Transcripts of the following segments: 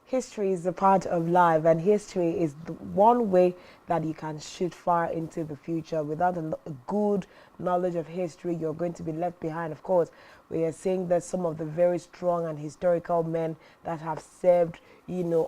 history is a part of life, and history is the one way that you can shoot far into the future. Without a good knowledge of history, you're going to be left behind. Of course, we are seeing that some of the very strong and historical men that have served,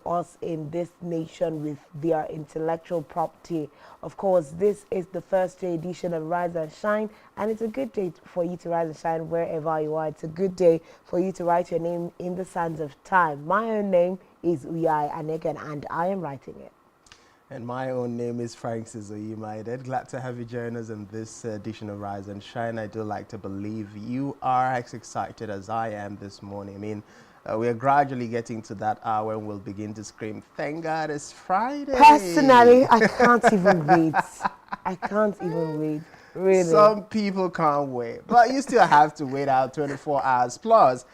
us in this nation with their intellectual property. Of course, this is the first edition of Rise and Shine, and it's a good day for you to rise and shine wherever you are. It's a good day for you to write your name in the sands of time. My own name is Uyai Aneken, and I am writing it. And my own name is Francis Oyimaide. Glad to have you join us in this edition of Rise and Shine. I do like to believe you are as excited as I am this morning. I mean, we are gradually getting to that hour when we'll begin to scream, thank God it's Friday. Personally, I can't even wait. I can't even wait. Really. Some people can't wait. But you still have to wait out 24 hours plus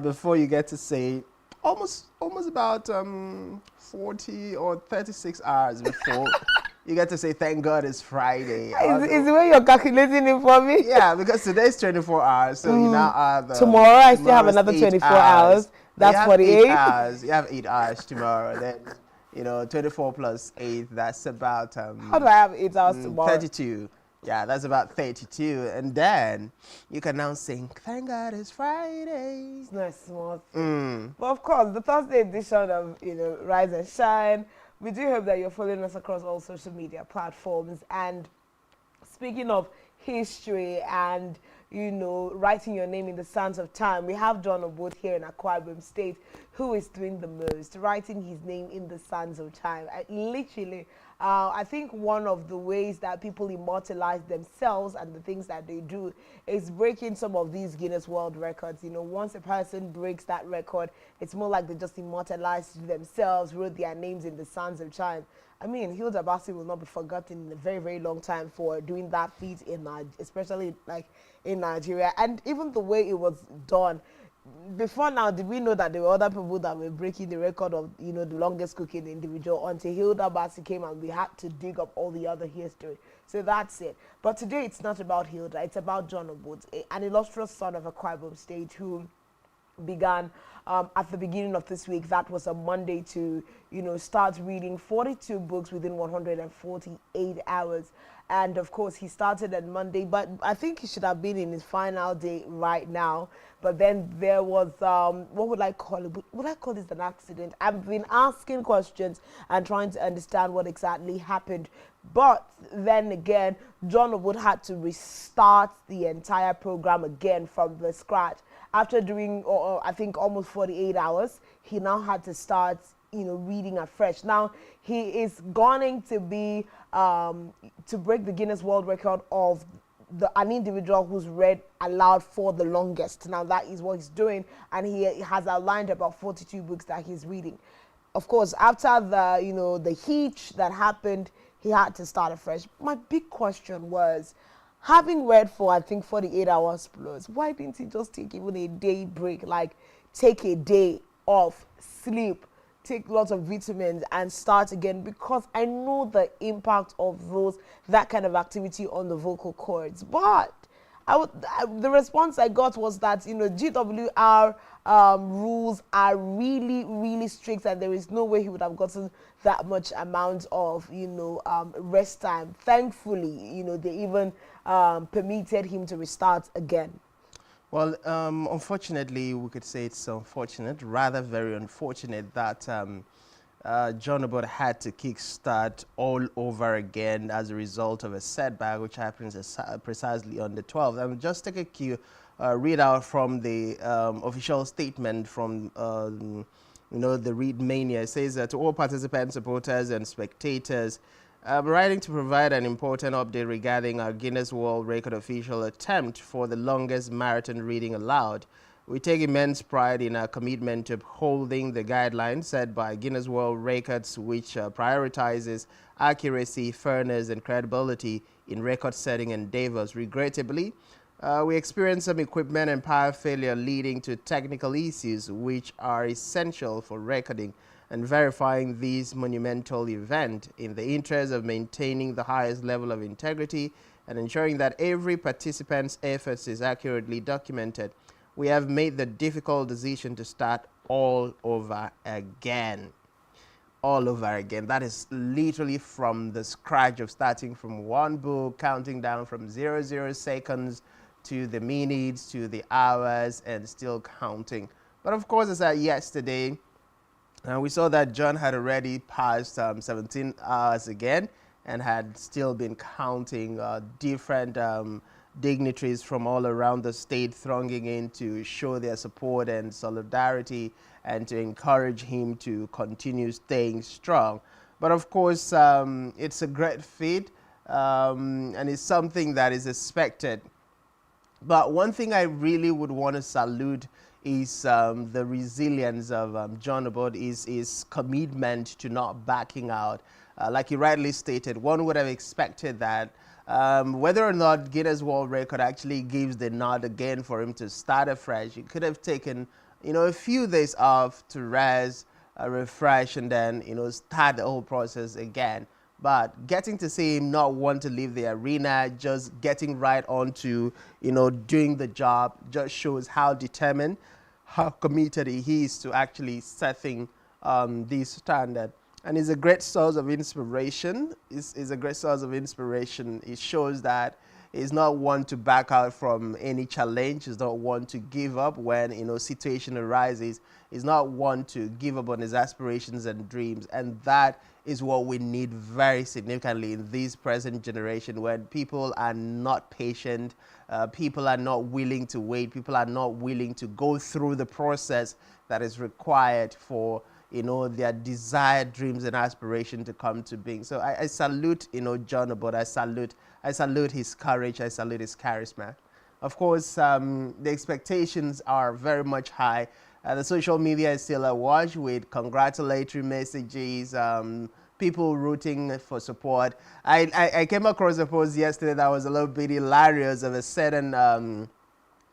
before you get to say almost about 40 or 36 hours before you get to say, thank God it's Friday. Is the way you're calculating it for me? Yeah, because today's 24 hours, so you now have... tomorrow I still have another 24 hours. That's 48. 8 hours. You have 8 hours tomorrow. Then, 24 plus 8, that's about... How do I have 8 hours tomorrow? 32. Yeah, that's about 32. And then you can now sing, thank God it's Friday. It's not a small thing. But of course, the Thursday edition of, Rise and Shine, we do hope that you're following us across all social media platforms. And speaking of history and, writing your name in the sands of time, we have John Obot here in Akwa Ibom State, who is doing the most, writing his name in the sands of time. I think one of the ways that people immortalize themselves and the things that they do is breaking some of these Guinness World Records. Once a person breaks that record, it's more like they just immortalized themselves, wrote their names in the sands of time. I mean, Hilda Basi will not be forgotten in a very, very long time for doing that feat, especially like in Nigeria. And even the way it was done, before now, did we know that there were other people that were breaking the record of, the longest cooking individual until Hilda Basi came and we had to dig up all the other history. So that's it. But today it's not about Hilda, it's about John Obot, an illustrious son of Akwa Ibom State who began at the beginning of this week. That was a Monday to, start reading 42 books within 148 hours. And of course, he started on Monday, but I think he should have been in his final day right now. But then there was, what would I call it? Would I call this an accident? I've been asking questions and trying to understand what exactly happened. But then again, John Obot had to restart the entire program again from the scratch. After doing, I think, almost 48 hours, he now had to start, reading afresh. Now, he is going to be, to break the Guinness World Record of an individual who's read aloud for the longest. Now, that is what he's doing, and he has outlined about 42 books that he's reading. Of course, after the, the hitch that happened, he had to start afresh. My big question was, having read for, I think, 48 hours plus, why didn't he just take even a day break, like take a day off, sleep, take lots of vitamins and start again? Because I know the impact of that kind of activity on the vocal cords. But the response I got was that, GWR rules are really, really strict, and there is no way he would have gotten that much amount of, rest time. Thankfully, they even permitted him to restart again. Well, unfortunately, we could say it's unfortunate, rather very unfortunate that John Obot had to kickstart all over again as a result of a setback, which happens precisely on the 12th. Just take a cue, read out from the official statement from the Read Mania. It says that to all participants, supporters, and spectators, writing to provide an important update regarding our Guinness World Record official attempt for the longest marathon reading aloud. We take immense pride in our commitment to upholding the guidelines set by Guinness World Records, which prioritizes accuracy, fairness, and credibility in record-setting endeavors. Regrettably, we experienced some equipment and power failure leading to technical issues which are essential for recording and verifying this monumental event in the interest of maintaining the highest level of integrity and ensuring that every participant's efforts is accurately documented. We have made the difficult decision to start all over again. All over again. That is literally from the scratch of starting from one book, counting down from 00 seconds to the minutes to the hours and still counting. But of course, as yesterday, we saw that John had already passed 17 hours again and had still been counting different dignitaries from all around the state thronging in to show their support and solidarity and to encourage him to continue staying strong. But of course, it's a great feat and it's something that is expected. But one thing I really would want to salute is the resilience of John Obot, is commitment to not backing out. Like you rightly stated, one would have expected that whether or not Guinness World Record actually gives the nod again for him to start afresh, he could have taken, a few days off to rest, refresh, and then, start the whole process again. But getting to see him not want to leave the arena, just getting right on to, doing the job, just shows how determined, how committed he is to actually setting this standard. And it's a great source of inspiration. It's a great source of inspiration. It shows that he's not one to back out from any challenge. He's not one to give up when, situation arises. He's not one to give up on his aspirations and dreams. And that is what we need very significantly in this present generation, when people are not patient, people are not willing to wait, people are not willing to go through the process that is required for their desired dreams and aspiration to come to being. So I salute John Obot. I salute his courage. I salute his charisma. Of course, the expectations are very much high. The social media is still awash with congratulatory messages, people rooting for support. I came across a post yesterday that was a little bit hilarious of a certain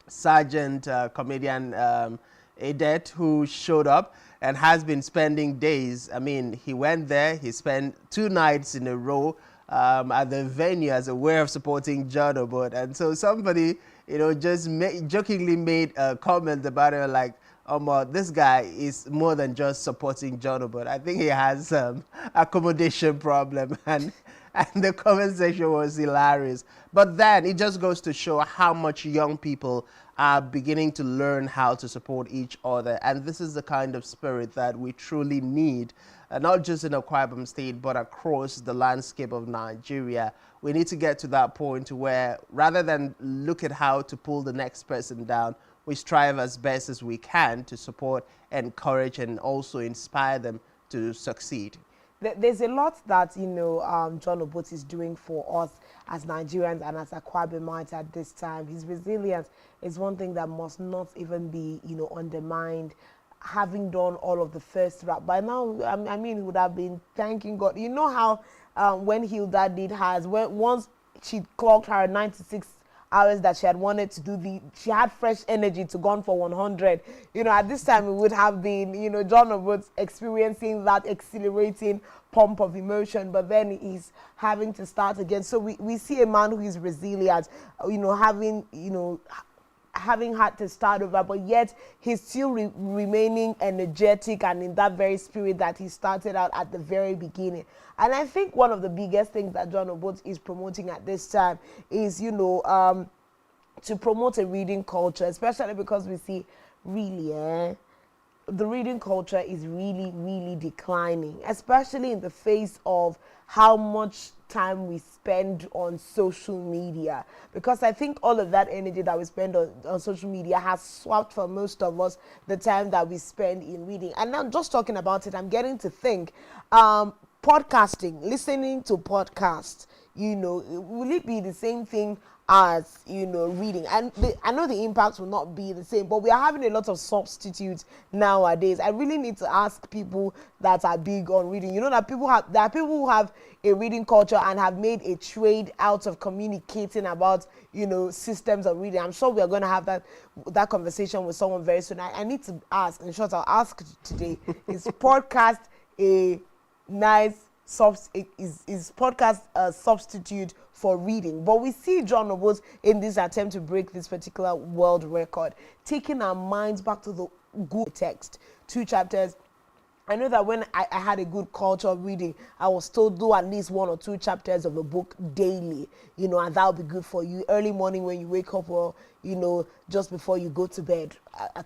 sergeant comedian, Adet, who showed up and has been spending days. I mean, he went there, he spent 2 nights in a row at the venue as a way of supporting John Obot. And so somebody, just jokingly made a comment about it, like, this guy is more than just supporting John Obot. I think he has accommodation problem, and the comment section was hilarious. But then it just goes to show how much young people are beginning to learn how to support each other. And this is the kind of spirit that we truly need, not just in Akwa Ibom State, but across the landscape of Nigeria. We need to get to that point where, rather than look at how to pull the next person down, we strive as best as we can to support, encourage, and also inspire them to succeed. There's a lot that, John Obot is doing for us as Nigerians and as Akwa Ibomites at this time. His resilience is one thing that must not even be, undermined. Having done all of the first rap, by now, I mean, he would have been thanking God. You know how when Hilda did hers, once she clocked her 96 hours that she had wanted to do, she had fresh energy to go on for 100. At this time it would have been, John Obot experiencing that exhilarating pump of emotion, but then he's having to start again. So we see a man who is resilient, having had to start over, but yet he's still remaining energetic and in that very spirit that he started out at the very beginning. And I think one of the biggest things that John Obot is promoting at this time is, to promote a reading culture, especially because we see really, the reading culture is really, really declining, especially in the face of how much time we spend on social media. Because I think all of that energy that we spend on social media has swapped for most of us the time that we spend in reading. And now, just talking about it, I'm getting to think, podcasting, listening to podcasts, will it be the same thing as reading? And I know the impact will not be the same, but we are having a lot of substitutes nowadays. I really need to ask people that are big on reading. That there are people who have a reading culture and have made a trade out of communicating about systems of reading. I'm sure we are going to have that conversation with someone very soon. I need to ask. In short, I'll ask today: is podcast a nice is podcast a substitute for reading? But we see John Obot in this attempt to break this particular world record, taking our minds back to the good text, 2 chapters. I know that when I had a good culture of reading, I was told do at least 1 or 2 chapters of a book daily, and that'll be good for you. Early morning when you wake up, or, just before you go to bed.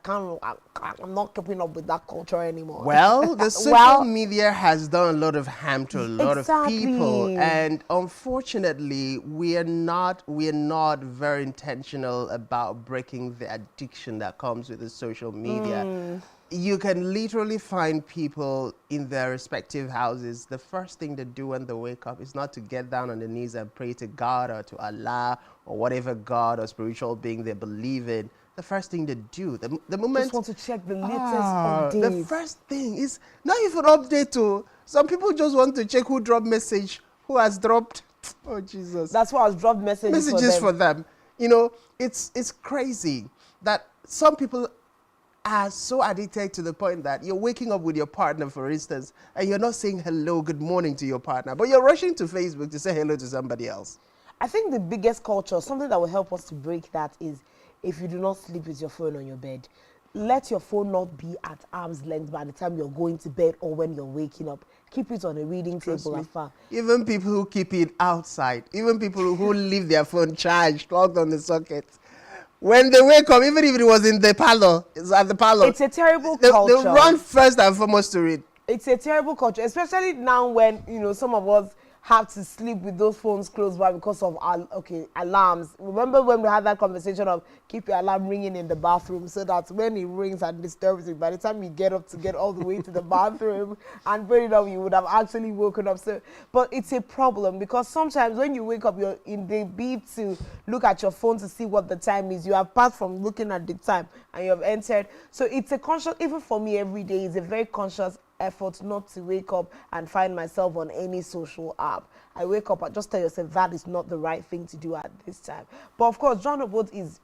I'm not keeping up with that culture anymore. Well, the social media has done a lot of harm to a lot of people, Exactly. and unfortunately, we are not very intentional about breaking the addiction that comes with the social media. You can literally find people in their respective houses. The first thing they do when they wake up is not to get down on their knees and pray to God or to Allah or whatever God or spiritual being they believe in. The first thing they do, the moment... Just want to check the latest updates. The first thing is not even update to... Some people just want to check who dropped message, who has dropped... Oh, Jesus. That's why I was dropped messages for them. It's crazy that some people are so addicted to the point that you're waking up with your partner, for instance, and you're not saying hello, good morning to your partner, but you're rushing to Facebook to say hello to somebody else. I think the biggest culture, something that will help us to break that, is if you do not sleep with your phone on your bed. Let your phone not be at arm's length by the time you're going to bed or when you're waking up. Keep it on a reading table afar. Even people who keep it outside, even people who leave their phone charged, plugged on the socket, when they wake up, even if it was in the parlor, it's at the parlor. It's a terrible culture. They run first and foremost to read. It's a terrible culture, especially now when, some of us have to sleep with those phones close by because of alarms. Remember when we had that conversation of keep your alarm ringing in the bathroom so that when it rings and disturbs you, by the time you get up to get all the way to the bathroom and put it up, you would have actually woken up. So, but it's a problem because sometimes when you wake up, you're in the beat to look at your phone to see what the time is. You have passed from looking at the time and you have entered. So it's a conscious, even for me every day, it's a very conscious effort not to wake up and find myself on any social app. I wake up and just tell yourself that is not the right thing to do at this time. But of course, John Obot is,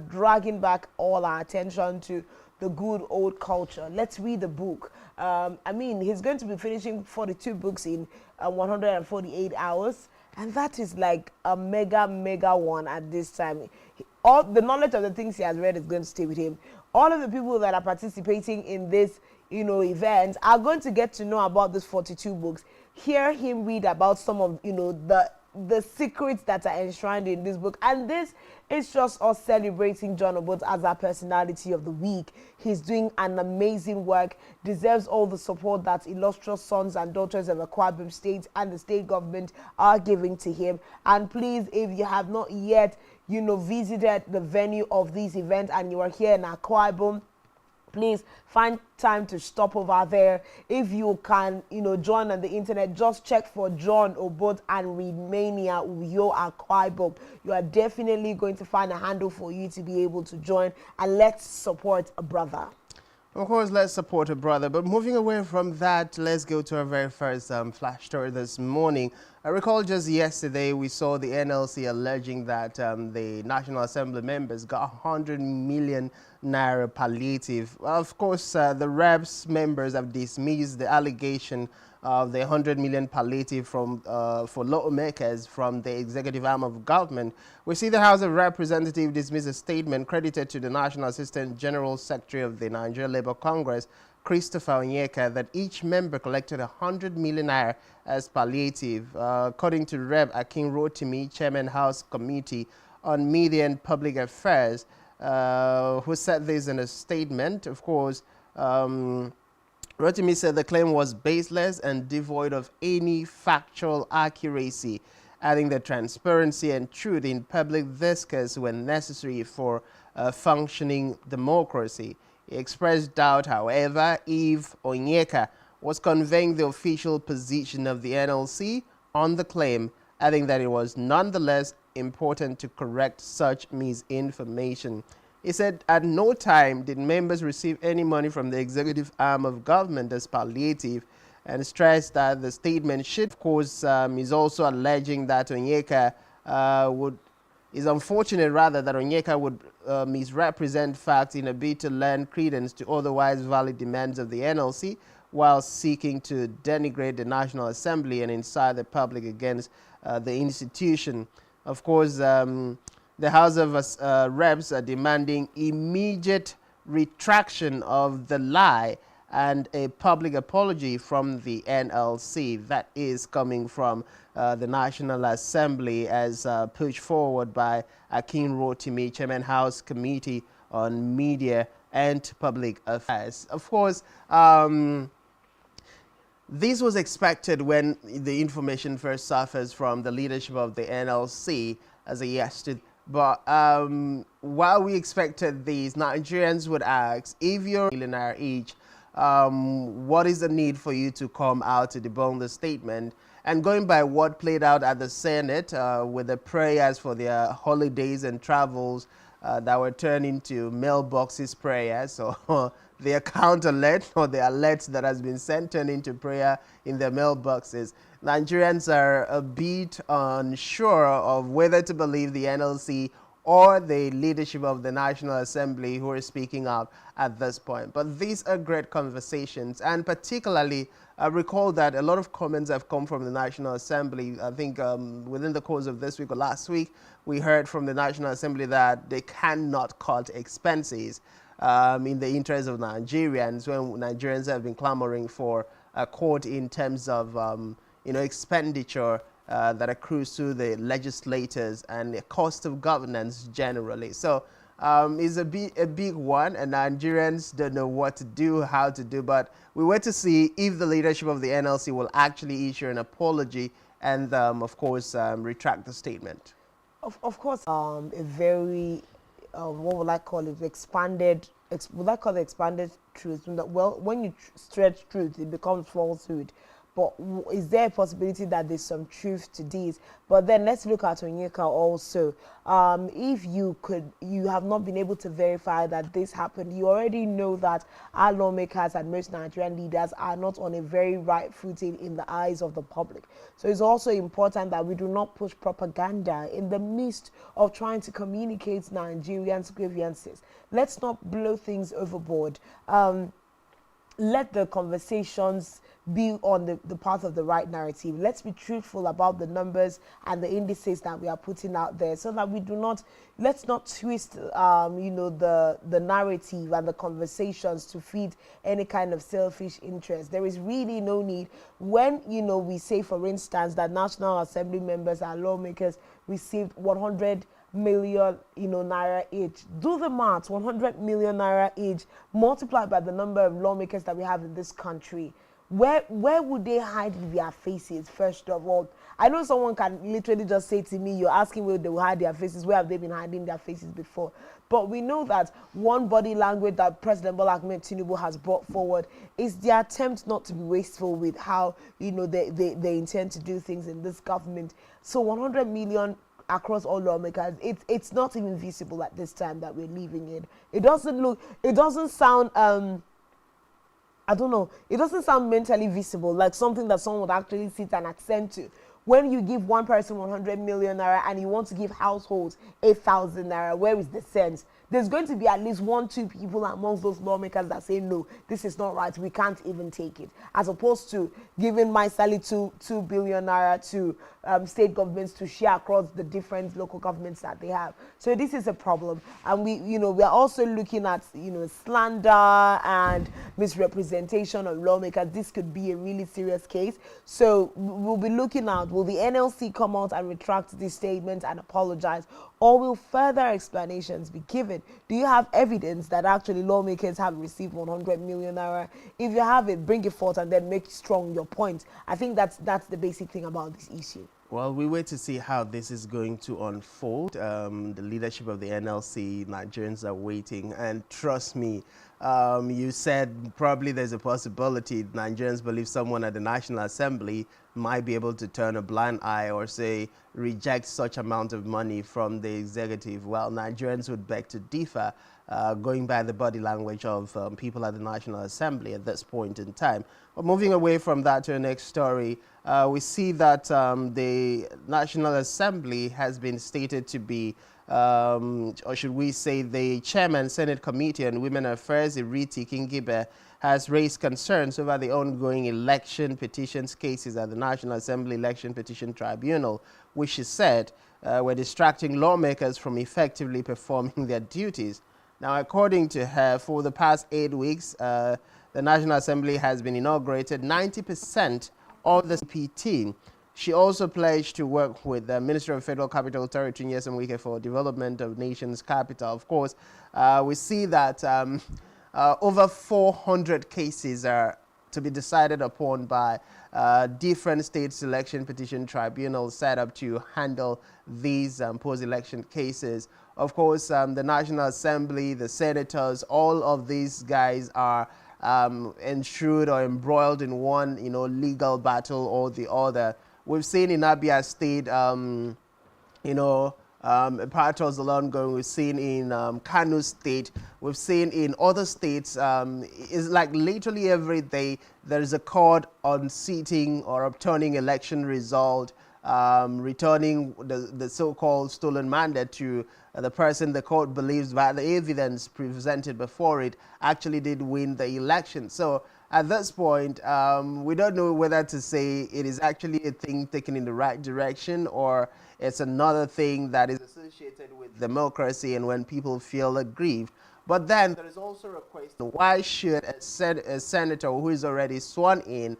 dragging back all our attention to the good old culture. Let's read the book. He's going to be finishing 42 books in 148 hours. And that is like a mega one at this time. All the knowledge of the things he has read is going to stay with him. All of the people that are participating in this events are going to get to know about these 42 books, hear him read about some of, the secrets that are enshrined in this book. And this is just us celebrating John Obot as our personality of the week. He's doing an amazing work, deserves all the support that illustrious sons and daughters of Akwa Ibom State and the state government are giving to him. And please, if you have not yet, visited the venue of this event and you are here in Akwa Ibom, please find time to stop over there. If you can, join on the internet, just check for John Obot and Read Mania Uyo Akwa Ibom. You are definitely going to find a handle for you to be able to join, and let's support a brother. Of course, let's support a brother. But moving away from that, let's go to our very first flash story this morning. I recall just yesterday we saw the NLC alleging that the National Assembly members got 100 million naira palliative. Of course, the reps members have dismissed the allegation of the 100 million palliative from for lawmakers from the executive arm of government. We see the House of Representatives dismiss a statement credited to the National Assistant General Secretary of the Nigeria Labour Congress, Christopher Onyeka, that each member collected 100 million naira as palliative. According to Rev. Akin Rotimi, Chairman House Committee on Media and Public Affairs, who said this in a statement. Of course, Rotimi said the claim was baseless and devoid of any factual accuracy, adding that transparency and truth in public discourse were necessary for functioning democracy. He expressed doubt, however, if Onyeka was conveying the official position of the NLC on the claim, adding that it was nonetheless important to correct such misinformation. He said at no time did members receive any money from the executive arm of government as palliative, and stressed that the statement should, of course, is also alleging that Onyeka is unfortunate rather that Onyeka would misrepresent facts in a bid to lend credence to otherwise valid demands of the NLC while seeking to denigrate the National Assembly and incite the public against the institution. Of course, the House of Reps are demanding immediate retraction of the lie and a public apology from the NLC. That is coming from the National Assembly as pushed forward by Akin Rotimi, Chairman House Committee on Media and Public Affairs. Of course, this was expected when the information first surfaced from the leadership of the NLC as a yesterday. But while we expected these, Nigerians would ask, if you're a millionaire each, what is the need for you to come out to debunk the statement? And going by what played out at the Senate with the prayers for their holidays and travels that were turned into mailboxes prayers, so the account alert or the alert that has been sent turned into prayer in their mailboxes. Nigerians are a bit unsure of whether to believe the NLC or the leadership of the National Assembly who are speaking out at this point. But these are great conversations, and particularly I recall that a lot of comments have come from the National Assembly. I think within the course of this week or last week, we heard from the National Assembly that they cannot cut expenses in the interest of Nigerians, when Nigerians have been clamoring for a cut in terms of expenditure that accrues to the legislators and the cost of governance generally. So it's a big one, and Nigerians don't know what to do, how to do, but we wait to see if the leadership of the NLC will actually issue an apology and, of course, retract the statement. Of course, a very, what would I call it, would I call it expanded truth? Well, when you stretch truth, it becomes falsehood. But is there a possibility that there's some truth to this? But then let's look at Onyeka also. If you have not been able to verify that this happened, you already know that our lawmakers and most Nigerian leaders are not on a very right footing in the eyes of the public. So it's also important that we do not push propaganda in the midst of trying to communicate Nigerians' grievances. Let's not blow things overboard. Let the conversations be on the path of the right narrative. Let's be truthful about the numbers and the indices that we are putting out there, so that we do not, let's not twist, the narrative and the conversations to feed any kind of selfish interest. There is really no need. When, we say, for instance, that National Assembly members and lawmakers received 100 million naira each. Do the math. 100 million naira each multiplied by the number of lawmakers that we have in this country. Where would they hide their faces? First of all, I know someone can literally just say to me, you're asking where they will hide their faces. Where have they been hiding their faces before? But we know that one body language that President Bola Ahmed Tinubu has brought forward is the attempt not to be wasteful with how they intend to do things in this government. So 100 million across all lawmakers, it's not even visible at this time that we're living in. It doesn't sound I don't know, it doesn't sound mentally visible, like something that someone would actually sit and accent to. When you give one person 100 million naira and you want to give households 8,000 naira, where is the sense? There's going to be at least 1-2 people amongst those lawmakers that say, no, this is not right, we can't even take it. As opposed to giving my salary 2 billion naira to state governments to share across the different local governments that they have. So this is a problem. And we are also looking at, slander and misrepresentation of lawmakers. This could be a really serious case. So we'll be looking out. Will the NLC come out and retract this statement and apologize? Or will further explanations be given? Do you have evidence that actually lawmakers have received 100 million naira? If you have it, bring it forth and then make strong your point. I think that's the basic thing about this issue. Well, we wait to see how this is going to unfold. The leadership of the NLC, Nigerians are waiting. And trust me, you said probably there's a possibility Nigerians believe someone at the National Assembly might be able to turn a blind eye or say reject such amount of money from the executive. Well, Nigerians would beg to differ, going by the body language of people at the National Assembly at this point in time. But moving away from that to the next story, we see that the National Assembly has been stated to be, or should we say the Chairman, Senate Committee on Women Affairs, Ireti Kingibe, has raised concerns over the ongoing election petitions cases at the National Assembly Election Petition Tribunal, which she said were distracting lawmakers from effectively performing their duties. Now, according to her, for the past 8 weeks, the National Assembly has been inaugurated 90% of the CPT. She also pledged to work with the Ministry of Federal Capital Territory, Nyesom Wike, for development of nation's capital. Of course, we see that over 400 cases are to be decided upon by different state selection petition tribunals set up to handle these post-election cases. Of course, the National Assembly, the senators, all of these guys are enshrouded or embroiled in one, legal battle or the other. We've seen in Abia State, battles along going. We've seen in Kano State. We've seen in other states. It's like literally every day there is a court unseating or upturning election result, returning the so-called stolen mandate to the person the court believes by the evidence presented before it actually did win the election. So at this point, we don't know whether to say it is actually a thing taken in the right direction or it's another thing that is associated with democracy and when people feel aggrieved. But then there is also a question, why should a senator who is already sworn in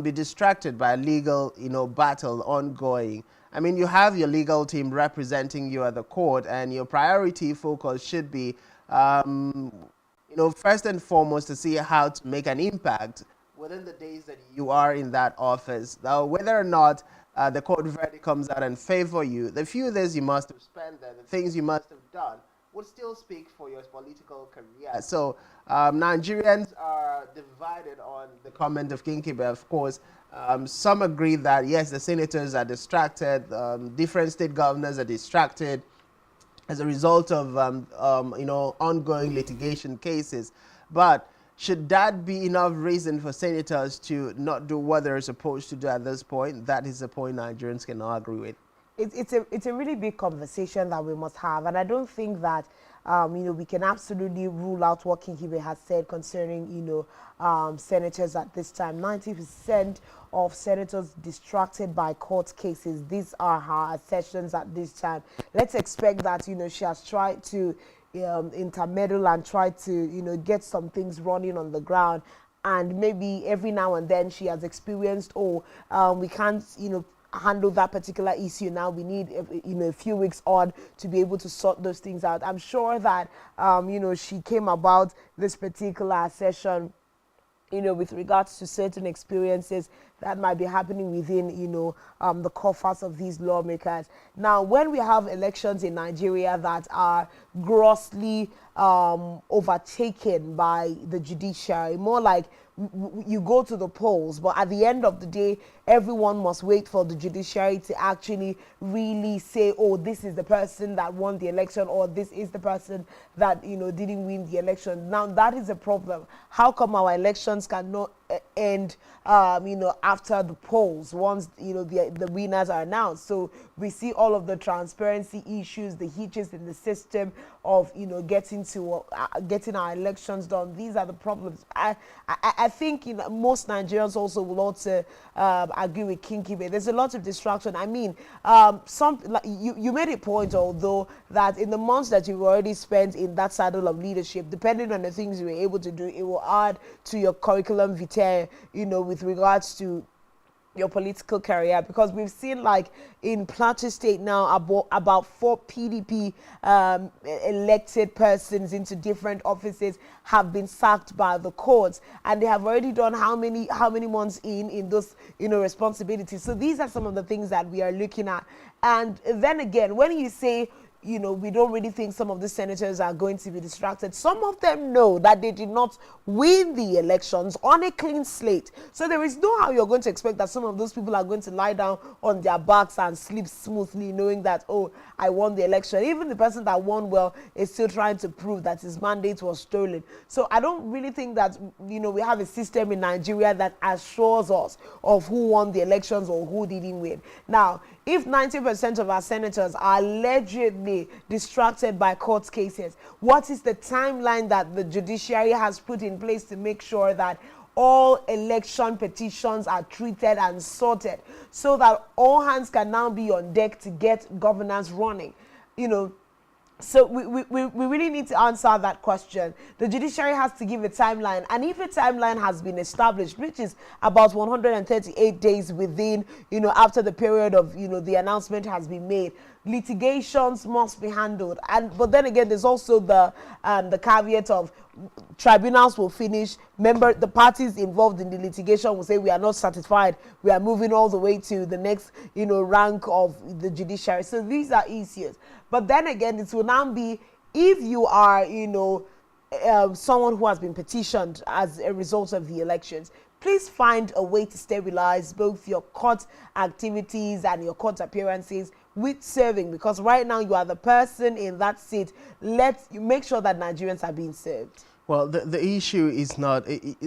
be distracted by a legal battle ongoing? I mean, you have your legal team representing you at the court, and your priority focus should be first and foremost, to see how to make an impact within the days that you are in that office. Now, whether or not the court verdict comes out and favor you, the few days you must have spent there, the things you must have done, would still speak for your political career. So Nigerians are divided on the comment of Kinkibe. Of course, some agree that, yes, the senators are distracted, different state governors are distracted as a result of ongoing litigation cases. But should that be enough reason for senators to not do what they're supposed to do at this point? That is the point Nigerians cannot agree with. It's a really big conversation that we must have, and I don't think that we can absolutely rule out what Kinkibe has said concerning senators at this time. 90% of senators distracted by court cases. These are her assertions at this time. Let's expect that she has tried to intermeddle and try to get some things running on the ground, and maybe every now and then she has experienced, we can't handle that particular issue now, we need a few weeks on to be able to sort those things out. I'm sure that she came about this particular session with regards to certain experiences that might be happening within, the coffers of these lawmakers. Now, when we have elections in Nigeria that are grossly overtaken by the judiciary, more like you go to the polls, but at the end of the day, everyone must wait for the judiciary to actually really say, oh, this is the person that won the election, or this is the person that, didn't win the election. Now, that is a problem. How come our elections cannot end, after the polls, once, the winners are announced? So we see all of the transparency issues, the hitches in the system of, getting our elections done. These are the problems. I think most Nigerians also will also agree with Kinkibe. There's a lot of distraction. I mean, you made a point, although, that in the months that you've already spent in that saddle of leadership, depending on the things you were able to do, it will add to your curriculum vitae, with regards to your political career, because we've seen, like, in Plateau State now, about 4 PDP elected persons into different offices have been sacked by the courts, and they have already done how many months in those responsibilities. So these are some of the things that we are looking at. And then again, when you say we don't really think some of the senators are going to be distracted, some of them know that they did not win the elections on a clean slate. So there is no how you're going to expect that some of those people are going to lie down on their backs and sleep smoothly, knowing that, oh, I won the election. Even the person that won well is still trying to prove that his mandate was stolen. So I don't really think that, we have a system in Nigeria that assures us of who won the elections or who didn't win. Now, if 90% of our senators are allegedly distracted by court cases, what is the timeline that the judiciary has put in place to make sure that all election petitions are treated and sorted, so that all hands can now be on deck to get governance running? So we really need to answer that question. The judiciary has to give a timeline, and if a timeline has been established, which is about 138 days within, after the period of, the announcement has been made, litigations must be handled. But then again, there's also the caveat of tribunals will finish. The parties involved in the litigation will say we are not satisfied. We are moving all the way to the next, rank of the judiciary. So these are issues. But then again, it will now be if you are, someone who has been petitioned as a result of the elections, please find a way to stabilize both your court activities and your court appearances with serving, because right now you are the person in that seat. Let's make sure that Nigerians are being served. Well, the issue is not,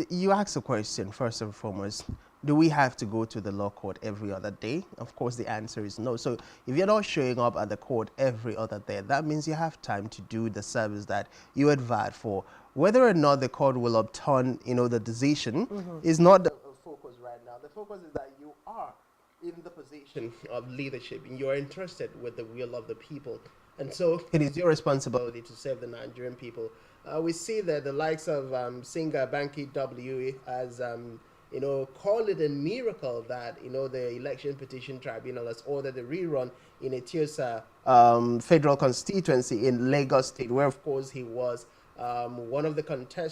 you ask a question, first and foremost, do we have to go to the law court every other day? Of course, the answer is no. So if you're not showing up at the court every other day, that means you have time to do the service that you advocate for. Whether or not the court will upturn, the decision is not the focus right now. The focus is that you are in the position of leadership and you're entrusted with the will of the people. And so it is your responsibility to serve the Nigerian people. We see that the likes of Singer Banky W as call it a miracle that the Election Petition Tribunal has ordered a rerun in a Tiosa federal constituency in Lagos State, where of course he was one of the contestants